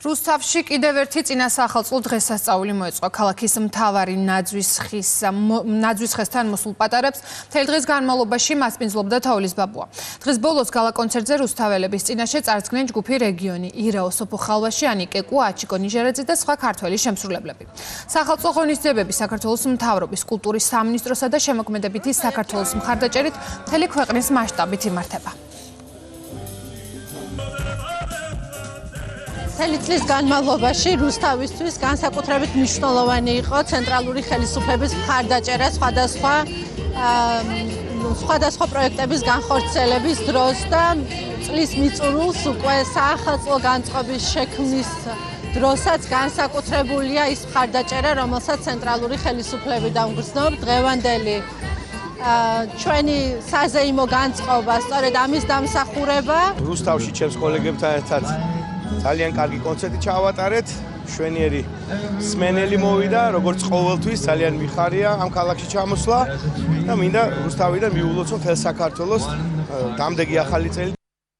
რუსთავში კიდევ ერთი წინა სახელმწიფო დღესასწაული მოეწყო. ქალაქის მთავარი ნაძვის ხესთან მოსულ პატარებს მთელი დღის განმავლობაში მასპინძლობდა თოვლის ბაბუა. დღეს ბოლოს გალა კონცერტზე რუსთაველების წინაშე წარსდგნენ ჯგუფი რეგიონი, ირაო, სოფო ხალვაში, ანიკე კუ, აჩიკო ნიჟერაძე და სხვა ქართველი შემსრულებლები. სახელმწიფო ღონისძიებები საქართველოს მთავრობის კულტურის სამინისტროსა და შემოქმედებითი საქართველოს მხარდაჭერით მთელი ქვეყნის მასშტაბით იმართება. მთელი წლის განმავლობაში რუსთავისთვის განსაკუთრებით მნიშვნელოვანი იყო ცენტრალური ხელისუფლების მხარდაჭერა სხვადასხვა პროექტების განხორციელების დროს და წლის მიწურულს უკვე სახელმწიფო განწყობის შექმნის დროსაც განსაკუთრებულია ის მხარდაჭერა, რომელსაც ცენტრალური ხელისუფლება დაუგრძნობს. დღევანდელი ჩვენი საზეიმო განწყობა სწორედ ამის დამსახურება. რუსთავში ჩემს კოლეგებთან ერთად ძალიან კარგი კონცერტი ჩავატარეთ. შვენიერი სმენელი მოვიდა, როგორც ყოველთვის ძალიან მიხარია ამ ქალაქში ჩამოსვლა და მინდა რუსთავიდან მიულოცო მთელ საქართველოს დამდეგი ახალი წელი.